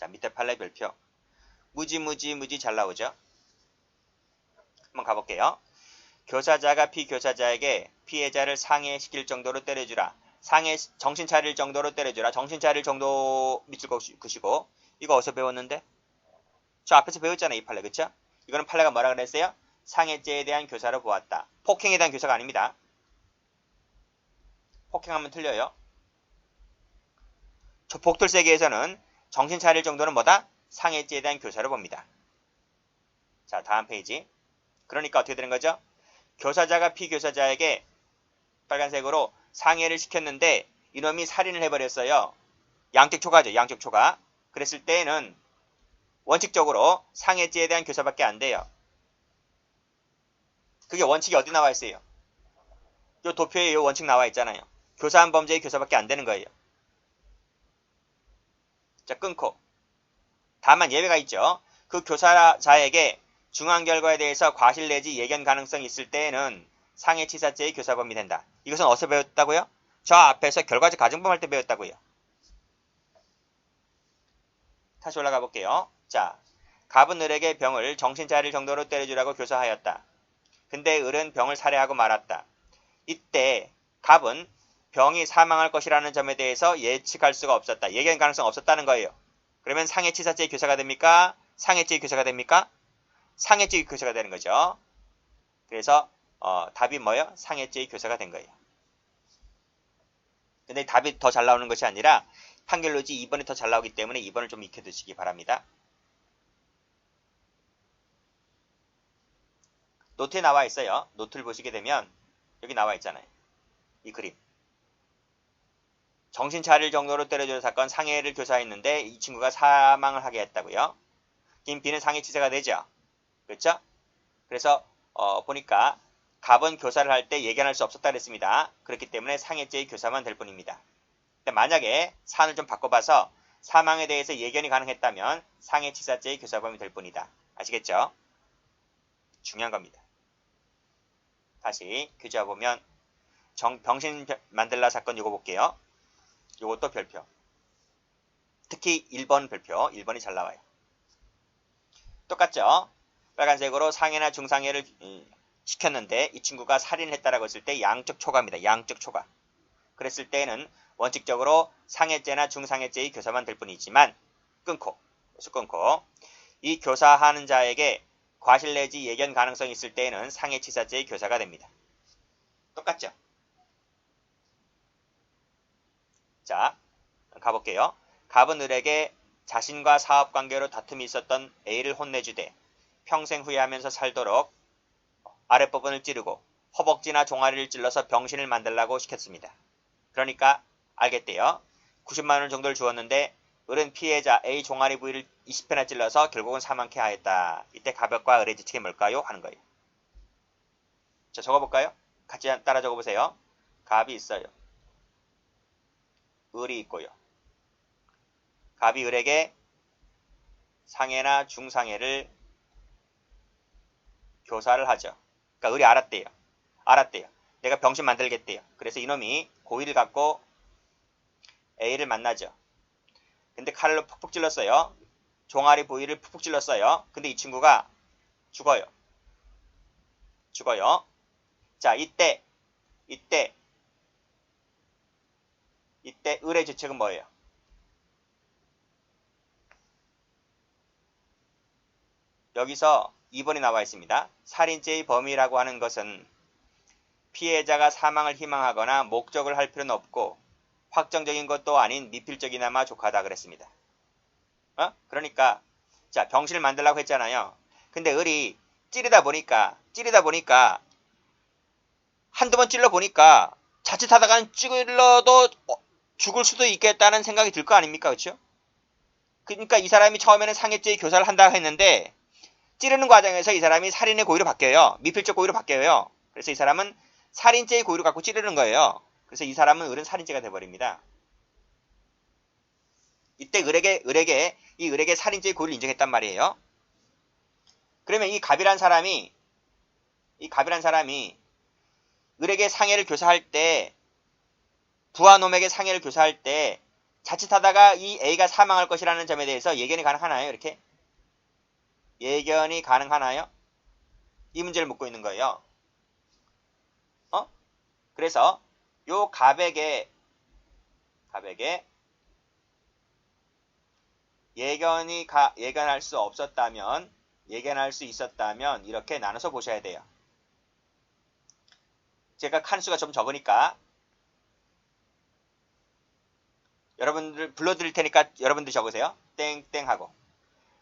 자, 밑에 판례 별표. 무지 잘 나오죠? 한번 가볼게요. 교사자가 피교사자에게 피해자를 상해시킬 정도로 때려주라. 정신 차릴 정도로 때려주라. 정신 차릴 정도 밑줄 그시고. 이거 어디서 배웠는데? 저 앞에서 배웠잖아요. 이 판례. 그쵸? 이거는 판례가 뭐라 그랬어요? 상해죄에 대한 교사로 보았다. 폭행에 대한 교사가 아닙니다. 폭행하면 틀려요. 복돌세계에서는 정신 차릴 정도는 뭐다? 상해죄에 대한 교사로 봅니다. 자, 다음 페이지. 그러니까 어떻게 되는 거죠? 교사자가 피교사자에게 빨간색으로 상해를 시켰는데 이놈이 살인을 해버렸어요. 양적 초과죠. 양적 초과. 그랬을 때에는 원칙적으로 상해죄에 대한 교사밖에 안 돼요. 그게 원칙이 어디 나와 있어요? 요 도표에 요 원칙 나와 있잖아요. 교사한 범죄의 교사밖에 안 되는 거예요. 자, 끊고. 다만 예외가 있죠. 그 교사자에게 중한 결과에 대해서 과실 내지 예견 가능성이 있을 때에는 상해치사죄의 교사범이 된다. 이것은 어디서 배웠다고요? 저 앞에서 결과적 가정범 할 때 배웠다고요. 다시 올라가 볼게요. 자, 갑은 을에게 병을 정신 차릴 정도로 때려주라고 교사하였다. 근데 을은 병을 살해하고 말았다. 이때 갑은 병이 사망할 것이라는 점에 대해서 예측할 수가 없었다. 예견 가능성 없었다는 거예요. 그러면 상해치사죄의 교사가 됩니까? 상해죄의 교사가 됩니까? 상해죄의 교사가 되는 거죠. 그래서 답이 뭐예요? 상해죄의 교사가 된 거예요. 근데 답이 더 잘 나오는 것이 아니라 판결로지 2번이 더 잘 나오기 때문에 2번을 좀 익혀두시기 바랍니다. 노트에 나와 있어요. 노트를 보시게 되면 여기 나와 있잖아요. 이 그림. 정신 차릴 정도로 때려주는 사건 상해를 교사했는데 이 친구가 사망을 하게 했다고요. 김비는 상해치사가 되죠. 그렇죠? 그래서 보니까 갑은 교사를 할 때 예견할 수 없었다 그랬습니다. 그렇기 때문에 상해죄의 교사만 될 뿐입니다. 근데 만약에 사안을 좀 바꿔봐서 사망에 대해서 예견이 가능했다면 상해치사죄의 교사범이 될 뿐이다. 아시겠죠? 중요한 겁니다. 다시 교재와 보면 병신 만델라 사건 이거 볼게요. 이것도 별표. 특히 1번 별표. 1번이 잘 나와요. 똑같죠? 빨간색으로 상해나 중상해를 시켰는데 이 친구가 살인했다라고 했을 때 양적 초과입니다. 양적 초과. 그랬을 때는 원칙적으로 상해죄나 중상해죄의 교사만 될 뿐이지만 끊고 이 교사하는 자에게 과실 내지 예견 가능성이 있을 때에는 상해치사죄의 교사가 됩니다. 똑같죠? 자, 가볼게요. 갑은 을에게 자신과 사업관계로 다툼이 있었던 A를 혼내주되 평생 후회하면서 살도록 아랫부분을 찌르고 허벅지나 종아리를 찔러서 병신을 만들라고 시켰습니다. 그러니까 알겠대요. 90만원 정도를 주었는데 을은 피해자 A 종아리 부위를 20회나 찔러서 결국은 사망케 하였다. 이때 갑과 을의 지책이 뭘까요? 하는 거예요. 자, 적어볼까요? 같이 따라 적어보세요. 갑이 있어요. 을이 있고요. 갑이 을에게 상해나 중상해를 교사를 하죠. 그러니까 을이 알았대요. 내가 병신 만들겠대요. 그래서 이놈이 고의를 갖고 A를 만나죠. 근데 칼로 푹푹 찔렀어요. 종아리 부위를 푹푹 찔렀어요. 근데 이 친구가 죽어요. 자, 이때 을의 죄책은 뭐예요? 여기서 2번이 나와 있습니다. 살인죄의 범위라고 하는 것은 피해자가 사망을 희망하거나 목적을 할 필요는 없고 확정적인 것도 아닌 미필적이나마 족하다 그랬습니다. 그러니까 자, 병신을 만들라고 했잖아요. 근데 을이 찌르다 보니까 한두 번 찔러보니까 자칫하다가는 찔러도 죽을 수도 있겠다는 생각이 들 거 아닙니까? 그렇죠? 그러니까 이 사람이 처음에는 상해죄의 교사를 한다고 했는데 찌르는 과정에서 이 사람이 살인의 고의로 바뀌어요. 미필적 고의로 바뀌어요. 그래서 이 사람은 살인죄의 고의로 갖고 찌르는 거예요. 그래서 이 사람은 을은 살인죄가 돼버립니다. 이때 을에게 살인죄의 고의를 인정했단 말이에요. 그러면 이 갑이란 사람이 을에게 상해를 교사할 때 부하놈에게 상해를 교사할 때 자칫하다가 이 A가 사망할 것이라는 점에 대해서 예견이 가능하나요? 이렇게? 예견이 가능하나요? 이 문제를 묻고 있는 거예요. 그래서 요 갑에게 예견할 수 없었다면, 예견할 수 있었다면 이렇게 나눠서 보셔야 돼요. 제가 칸수가 좀 적으니까 여러분들 불러드릴 테니까 여러분들 적으세요. 땡땡 하고.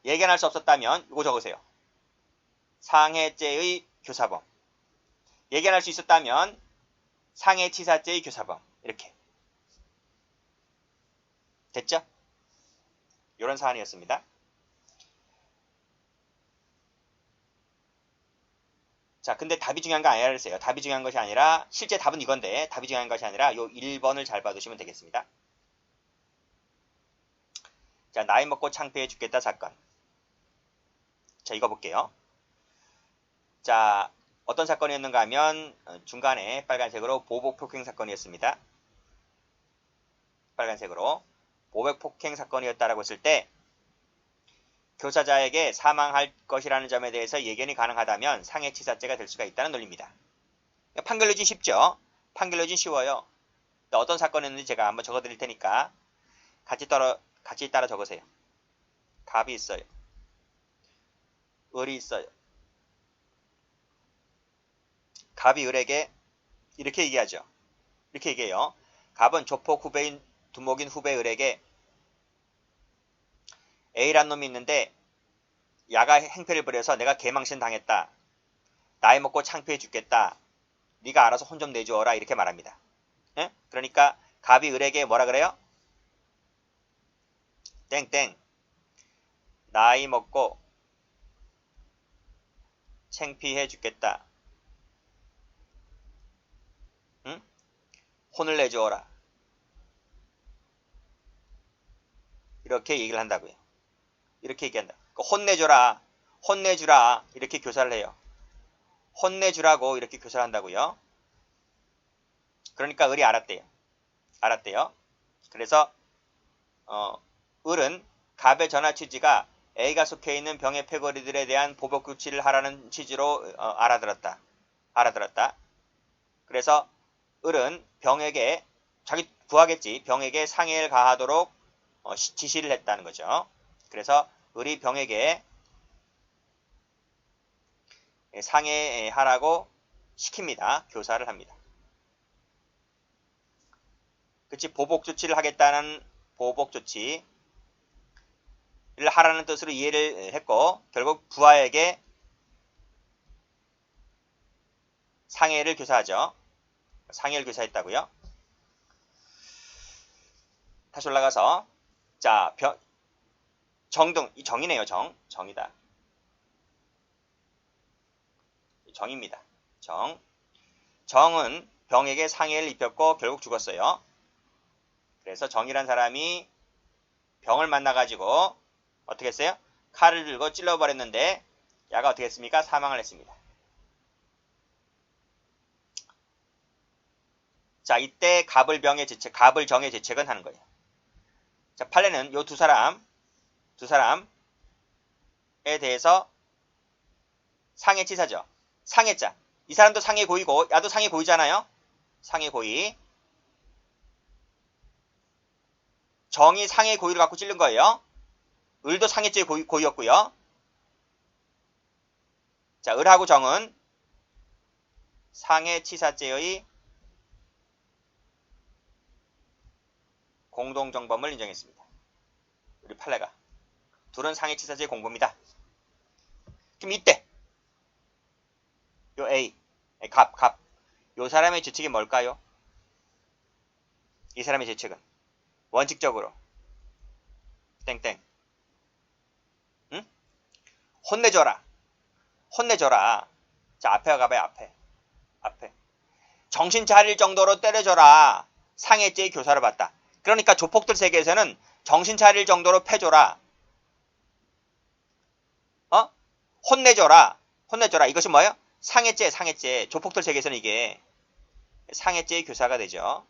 예견할 수 없었다면 이거 적으세요. 상해죄의 교사범. 예견할 수 있었다면 상해치사죄의 교사범. 이렇게. 됐죠? 이런 사안이었습니다. 자, 근데 답이 중요한 거 아니라 그랬어요. 답이 중요한 것이 아니라 실제 답은 이건데 답이 중요한 것이 아니라 요 1번을 잘 봐두시면 되겠습니다. 자, 나이 먹고 창피해 죽겠다 사건. 자, 이거 볼게요. 자, 어떤 사건이었는가 하면 중간에 빨간색으로 보복폭행 사건이었습니다. 빨간색으로 보복폭행 사건이었다라고 했을 때 교사자에게 사망할 것이라는 점에 대해서 예견이 가능하다면 상해치사죄가 될 수가 있다는 논리입니다. 판결로진 쉽죠? 판결로진 쉬워요. 어떤 사건이었는지 제가 한번 적어드릴 테니까 같이 따라 적으세요. 갑이 있어요. 을이 있어요. 갑이 을에게 이렇게 얘기하죠. 이렇게 얘기해요. 갑은 조폭 후배인 두목인 후배 을에게 A란 놈이 있는데 야가 행패를 부려서 내가 개망신 당했다. 나이 먹고 창피해 죽겠다. 네가 알아서 혼 좀 내주어라. 이렇게 말합니다. 예? 그러니까 갑이 을에게 뭐라 그래요? 땡땡 나이 먹고 창피해 죽겠다. 응? 혼을 내주어라. 이렇게 얘기를 한다고요. 이렇게 얘기한다. 혼내줘라. 혼내주라. 이렇게 교사를 해요. 혼내주라고 이렇게 교사를 한다고요. 그러니까 을이 알았대요. 알았대요. 그래서 을은 갑의 전화 취지가 A가 속해 있는 병의 패거리들에 대한 보복 조치를 하라는 취지로 알아들었다. 그래서 을은 병에게 자기 구하겠지. 병에게 상해를 가하도록 지시를 했다는 거죠. 그래서 을이 병에게 상해하라고 시킵니다. 교사를 합니다. 그치? 보복 조치를 하겠다는 보복 조치를 하라는 뜻으로 이해를 했고 결국 부하에게 상해를 교사하죠. 상해를 교사했다고요. 다시 올라가서 자, 정등, 이 정이네요. 정이다. 정입니다. 정은 병에게 상해를 입혔고 결국 죽었어요. 그래서 정이란 사람이 병을 만나가지고 어떻게 했어요? 칼을 들고 찔러버렸는데 야가 어떻게 했습니까? 사망을 했습니다. 자, 이때 갑을 정의 죄책은 하는 거예요. 자, 판례는 요 두 사람에 대해서 상해치사죠. 상해자. 이 사람도 상해 고이고 야도 상해 고이잖아요. 상해 고이. 정이 상해 고의를 갖고 찔른 거예요. 을도 상해죄 고의였고요. 자, 을하고 정은 상해치사죄의 공동정범을 인정했습니다. 우리 판례가. 둘은 상해치사죄의 공범이다. 그럼 이때 요 A, 갑. 요 사람의 죄책이 뭘까요? 이 사람의 죄책은 원칙적으로 땡땡 응? 혼내줘라. 자, 앞에 가봐요. 앞에 정신 차릴 정도로 때려줘라. 상해죄의 교사를 받다. 그러니까 조폭들 세계에서는 정신 차릴 정도로 패줘라. 혼내줘라. 이것이 뭐예요? 상해죄. 조폭들 세계에서는 이게 상해죄의 교사가 되죠.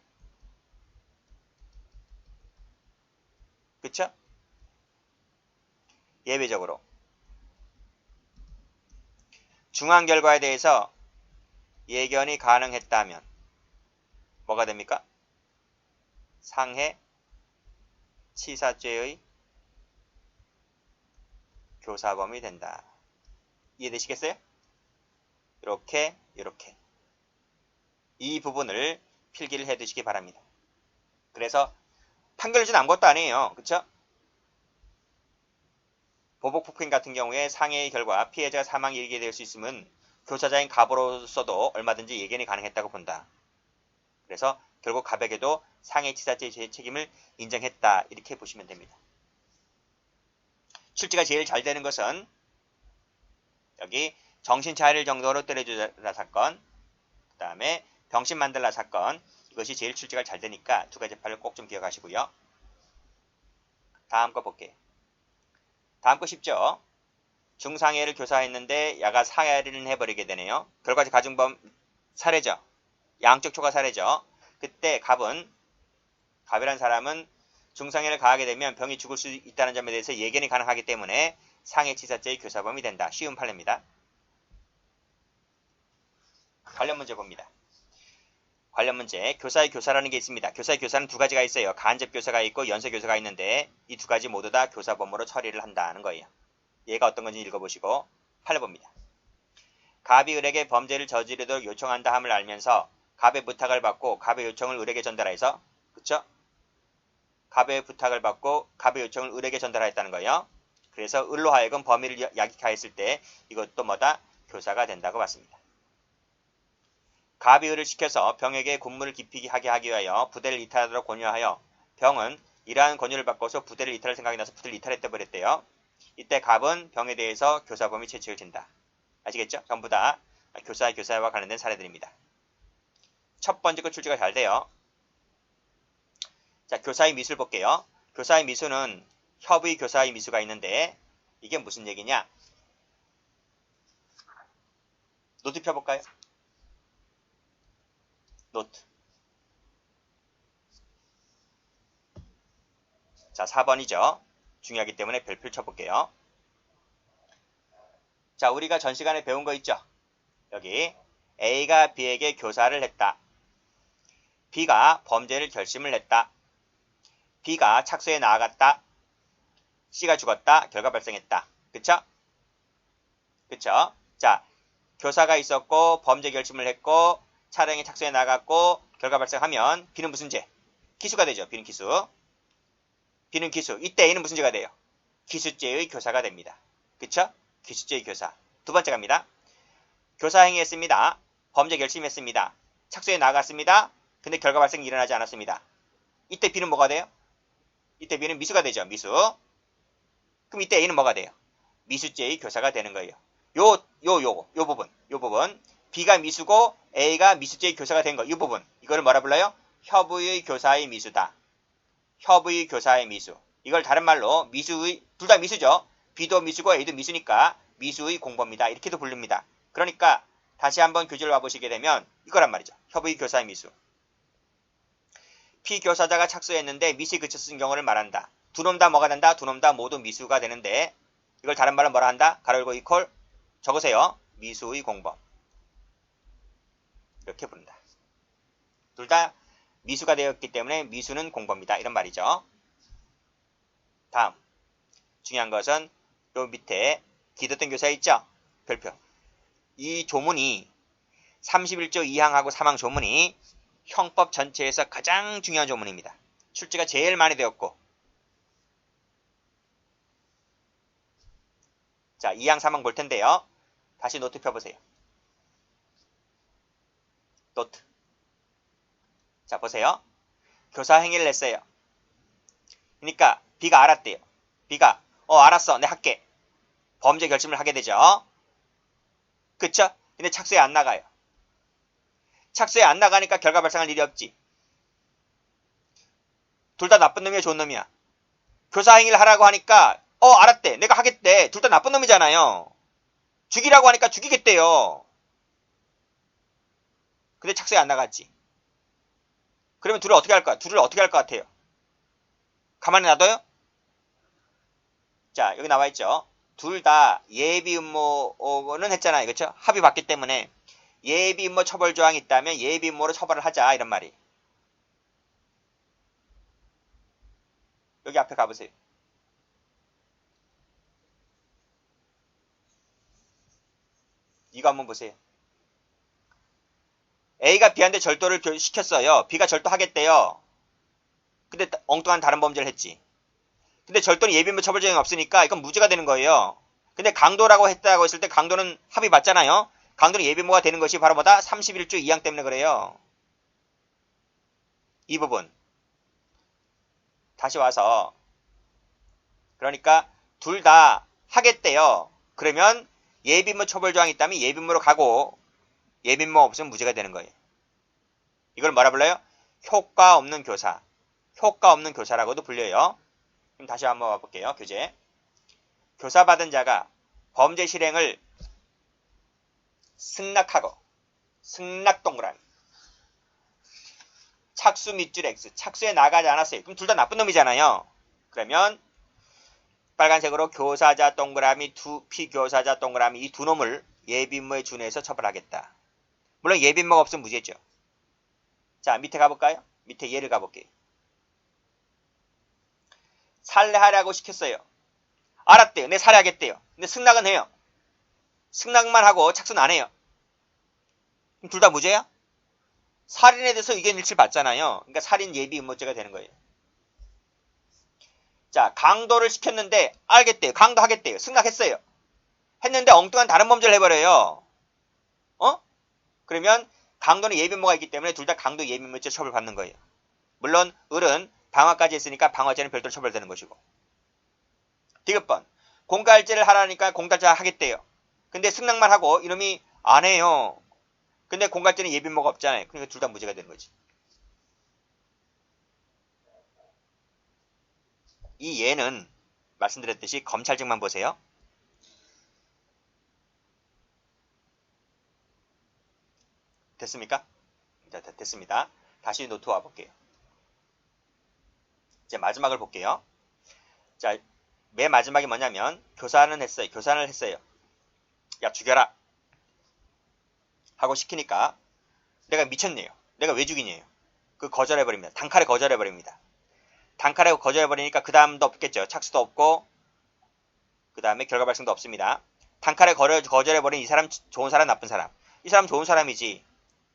그쵸? 예외적으로. 중한 결과에 대해서 예견이 가능했다면 뭐가 됩니까? 상해 치사죄의 교사범이 된다. 이해되시겠어요? 이렇게 이 부분을 필기를 해 두시기 바랍니다. 그래서 판결을 주는 아무것도 아니에요. 그쵸? 보복폭행 같은 경우에 상해의 결과 피해자가 사망에 이르게 될 수 있으면 교사자인 갑으로서도 얼마든지 예견이 가능했다고 본다. 그래서 결국 갑에게도 상해치사죄의 책임을 인정했다. 이렇게 보시면 됩니다. 출제가 제일 잘 되는 것은 여기 정신 차릴 정도로 때려주라 사건, 그 다음에 병신 만들라 사건, 이것이 제일 출제가 잘 되니까 두 가지 판을 꼭 좀 기억하시고요. 다음 거 볼게요. 다음 거 쉽죠? 중상해를 교사했는데 야가 살인을 해버리게 되네요. 결과적 가중범 살해죠. 양쪽 초과 살해죠. 그때 갑이란 사람은 중상해를 가하게 되면 병이 죽을 수 있다는 점에 대해서 예견이 가능하기 때문에 상해치사죄의 교사범이 된다. 쉬운 판례입니다. 관련 문제 봅니다. 관련 문제, 교사의 교사라는 게 있습니다. 교사의 교사는 두 가지가 있어요. 간접 교사가 있고 연쇄 교사가 있는데 이 두 가지 모두 다 교사범으로 처리를 한다는 거예요. 얘가 어떤 건지 읽어보시고 판례 봅니다. 갑이 을에게 범죄를 저지르도록 요청한다 함을 알면서 갑의 부탁을 받고 갑의 요청을 을에게 전달해서, 그쵸? 갑의 부탁을 받고 갑의 요청을 을에게 전달하였다는 거예요. 그래서 을로 하여금 범위를 야기하였을 때 이것도 뭐다? 교사가 된다고 봤습니다. 갑이 을을 시켜서 병에게 군무를 깊이 하게 하기 위하여 부대를 이탈하도록 권유하여 병은 이러한 권유를 받고서 부대를 이탈할 생각이 나서 부대를 이탈했다 버렸대요. 이때 갑은 병에 대해서 교사범이 채찍을 진다. 아시겠죠? 전부 다 교사와 관련된 사례들입니다. 첫 번째 거 출제가 잘 돼요. 자, 교사의 미술 볼게요. 교사의 미수는 협의 교사의 미수가 있는데 이게 무슨 얘기냐? 노트 펴볼까요? 노트. 자, 4번이죠. 중요하기 때문에 별표 쳐볼게요. 자, 우리가 전 시간에 배운 거 있죠? 여기 A가 B에게 교사를 했다. B가 범죄를 결심을 했다. B가 착수에 나아갔다. C가 죽었다. 결과 발생했다. 그쵸? 그쵸? 자, 교사가 있었고 범죄 결심을 했고 차량에 착수해 나갔고 결과 발생하면 B는 무슨 죄? 기수가 되죠. B는 기수. B는 기수. 이때 A는 무슨 죄가 돼요? 기수죄의 교사가 됩니다. 그쵸? 기수죄의 교사. 두 번째 갑니다. 교사 행위했습니다. 범죄 결심했습니다. 착수해 나갔습니다. 근데 결과 발생이 일어나지 않았습니다. 이때 B는 뭐가 돼요? 이때 B는 미수가 되죠. 미수. 그럼 이때 A는 뭐가 돼요? 미수죄의 교사가 되는 거예요. 요 부분. B가 미수고 A가 미수죄의 교사가 된 거. 이 부분. 이거를 뭐라 불러요? 협의의 교사의 미수다. 협의 교사의 미수. 이걸 다른 말로 미수의, 둘 다 미수죠. B도 미수고 A도 미수니까 미수의 공범이다. 이렇게도 부릅니다. 그러니까 다시 한번 교재를 와보시게 되면 이거란 말이죠. 협의 교사의 미수. 피교사자가 착수했는데 미수에 그쳐 쓴 경우를 말한다. 두 놈 다 뭐가 된다? 두 놈 다 모두 미수가 되는데 이걸 다른 말로 뭐라 한다? 가로 열고 이퀄 적으세요. 미수의 공범. 이렇게 부른다. 둘 다 미수가 되었기 때문에 미수는 공범이다. 이런 말이죠. 다음. 중요한 것은 요 밑에 기도된 교사 있죠? 별표. 이 조문이 31조 2항하고 3항 조문이 형법 전체에서 가장 중요한 조문입니다. 출제가 제일 많이 되었고. 자, 2항 3항 볼 텐데요. 다시 노트 펴보세요. 노트. 자, 보세요. 교사 행위를 했어요. 그러니까 B가 알았대요. B가 알았어. 내 할게. 범죄 결심을 하게 되죠. 그쵸? 근데 착수에 안 나가요. 착수에 안 나가니까 결과 발생할 일이 없지. 둘 다 나쁜 놈이야, 좋은 놈이야? 교사 행위를 하라고 하니까 알았대. 내가 하겠대. 둘 다 나쁜 놈이잖아요. 죽이라고 하니까 죽이겠대요. 근데 착수에 안 나갔지. 그러면 둘을 어떻게 할 것 같아요? 가만히 놔둬요? 자, 여기 나와 있죠. 둘 다 예비 음모는 했잖아요. 그렇죠? 합의 받기 때문에 예비 음모 처벌 조항이 있다면 예비 음모로 처벌을 하자 이런 말이. 여기 앞에 가보세요. 이거 한번 보세요. A가 B한테 절도를 시켰어요. B가 절도하겠대요. 근데 엉뚱한 다른 범죄를 했지. 근데 절도는 예비 음모 처벌 조항이 없으니까 이건 무죄가 되는 거예요. 근데 강도라고 했다고 했을 때 강도는 합의 맞잖아요. 강도는 예비 음모가 되는 것이 바로 뭐다? 31조 2항 때문에 그래요. 이 부분. 다시 와서 그러니까 둘 다 하겠대요. 그러면 예비음모 처벌 조항이 있다면 예비음모로 가고 예비음모 없으면 무죄가 되는 거예요. 이걸 뭐라 불러요? 효과 없는 교사. 효과 없는 교사라고도 불려요. 그럼 다시 한번 와볼게요. 교재. 교사받은 자가 범죄 실행을 승낙하고 승낙 동그라미 착수 밑줄 X 착수에 나가지 않았어요. 그럼 둘 다 나쁜 놈이잖아요. 그러면 빨간색으로 교사자 동그라미 피교사자 동그라미 이 두 놈을 예비음모에 준해서 처벌하겠다. 물론 예비음모가 없으면 무죄죠. 자, 밑에 가볼까요? 밑에 예를 가볼게요. 살해하라고 시켰어요. 알았대요. 내 살해하겠대요. 근데 승낙은 해요. 승낙만 하고 착수는 안 해요. 그럼 둘 다 무죄야? 살인에 대해서 의견 일치를 받잖아요. 그러니까 살인 예비음모죄가 되는 거예요. 자, 강도를 시켰는데 알겠대요. 강도하겠대요. 승낙했어요. 했는데 엉뚱한 다른 범죄를 해버려요. 그러면 강도는 예비음모가 있기 때문에 둘 다 강도 예비음모죄 처벌받는 거예요. 물론 을은 방화까지 했으니까 방화죄는 별도로 처벌되는 것이고. 디귿번. 공갈죄를 하라니까 공갈죄 하겠대요. 근데 승낙만 하고 이놈이 안 해요. 근데 공갈죄는 예비음모가 없잖아요. 그러니까 둘 다 무죄가 되는 거지. 이 예는 말씀드렸듯이 검찰증만 보세요. 됐습니까? 자, 됐습니다. 다시 노트 와볼게요. 이제 마지막을 볼게요. 자, 맨 마지막이 뭐냐면 교사는 했어요. 교사를 했어요. 야, 죽여라 하고 시키니까 내가 미쳤네요. 내가 왜 죽이냐요. 그 거절해버립니다. 단칼에 거절해버립니다. 단칼에 거절해버리니까 그 다음도 없겠죠. 착수도 없고 그 다음에 결과 발생도 없습니다. 단칼에 거절해버린 이 사람 좋은 사람 나쁜 사람. 이 사람 좋은 사람이지.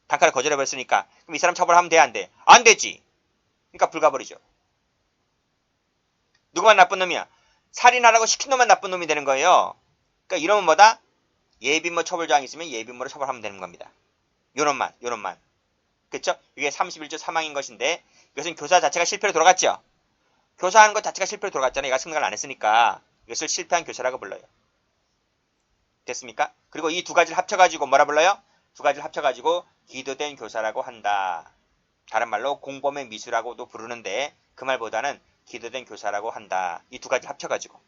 단칼에 거절해버렸으니까 그럼 이 사람 처벌하면 돼 안 돼? 안 되지. 그러니까 불가버리죠. 누구만 나쁜 놈이야? 살인하라고 시킨 놈만 나쁜 놈이 되는 거예요. 그러니까 이놈은 뭐다? 예비음모 처벌 조항이 있으면 예비음모로 처벌하면 되는 겁니다. 요놈만. 그쵸? 이게 31조 3항인 것인데 이것은 교사 자체가 실패로 돌아갔죠. 교사하는 것 자체가 실패로 돌아갔잖아요. 얘가 승낙을 안 했으니까 이것을 실패한 교사라고 불러요. 됐습니까? 그리고 이 두 가지를 합쳐가지고 뭐라 불러요? 두 가지를 합쳐가지고 기도된 교사라고 한다. 다른 말로 공범의 미수라고도 부르는데 그 말보다는 기도된 교사라고 한다. 이 두 가지 합쳐가지고.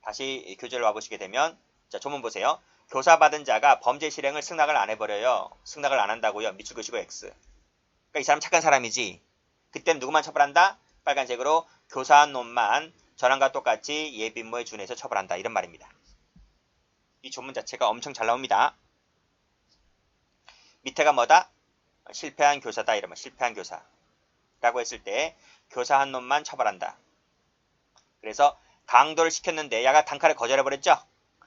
다시 교재를 와보시게 되면 자, 조문 보세요. 교사 받은 자가 범죄 실행을 승낙을 안 해버려요. 승낙을 안 한다고요. 밑줄 그시고 X. 그러니까 이 사람 착한 사람이지. 그땐 누구만 처벌한다? 빨간색으로 교사한 놈만 전항과 똑같이 예비음모에 준해서 처벌한다. 이런 말입니다. 이 조문 자체가 엄청 잘 나옵니다. 밑에가 뭐다? 실패한 교사다. 이러면 실패한 교사. 라고 했을 때 교사한 놈만 처벌한다. 그래서 강도를 시켰는데 야가 단칼에 거절해버렸죠?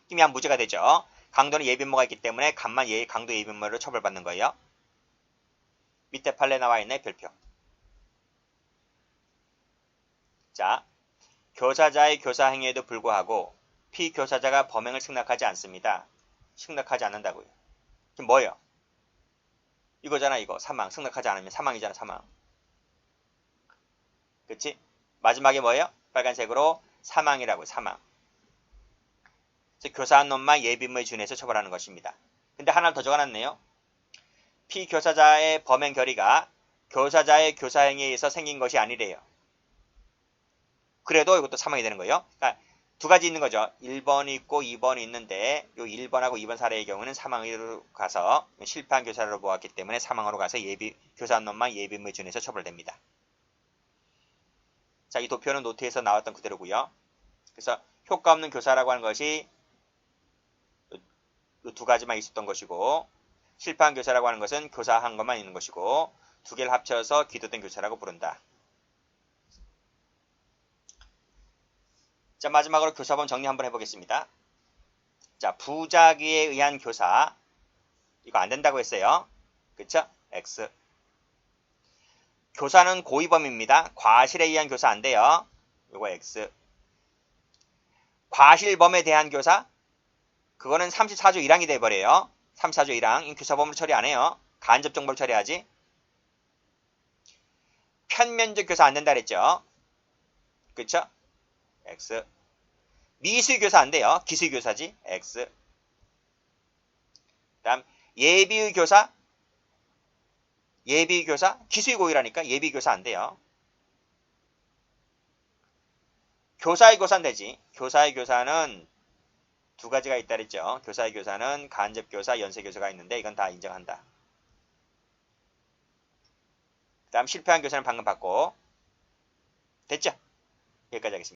그럼 야 무죄가 되죠. 강도는 예비음모가 있기 때문에 간만 강도 예비음모로 처벌받는 거예요. 밑에 판례 나와 있는 별표. 자, 교사자의 교사 행위에도 불구하고 피교사자가 범행을 승낙하지 않습니다. 승낙하지 않는다고요. 그럼 뭐예요? 이거잖아 이거. 사망. 승낙하지 않으면 사망이잖아 사망. 그치? 마지막에 뭐예요? 빨간색으로 사망이라고요. 사망. 교사한 놈만 예비음모에 준해서 처벌하는 것입니다. 근데 하나를 더 적어놨네요. 피교사자의 범행 결의가 교사자의 교사행위에 의해서 생긴 것이 아니래요. 그래도 이것도 사망이 되는 거예요. 그러니까 두 가지 있는 거죠. 1번이 있고 2번이 있는데 이 1번하고 2번 사례의 경우는 사망으로 가서 실패한 교사로 보았기 때문에 사망으로 가서 교사한 놈만 예비음모에 준해서 처벌됩니다. 자, 이 도표는 노트에서 나왔던 그대로고요. 그래서 효과 없는 교사라고 하는 것이 이 두 가지만 있었던 것이고, 실패한 교사라고 하는 것은 교사한 것만 있는 것이고, 두 개를 합쳐서 기도된 교사라고 부른다. 자, 마지막으로 교사본 정리 한번 해보겠습니다. 자, 부작위에 의한 교사. 이거 안 된다고 했어요. 그쵸? X. 교사는 고의범입니다. 과실에 의한 교사 안 돼요. 요거 X. 과실범에 대한 교사? 그거는 34조 1항이 돼버려요. 34조 1항. 이 교사범으로 처리 안 해요. 간접 정보를 처리하지. 편면적 교사 안 된다 그랬죠. 그쵸? X. 미수의 교사 안 돼요. 기수의 교사지. X. 다음 예비의 교사. 예비의 교사. 기수의 고의라니까 예비의 교사 안 돼요. 교사의 교사는 되지. 교사의 교사는 두 가지가 있다 그랬죠. 교사의 교사는 간접 교사, 연쇄 교사가 있는데 이건 다 인정한다. 그 다음 실패한 교사는 방금 봤고. 됐죠? 여기까지 하겠습니다.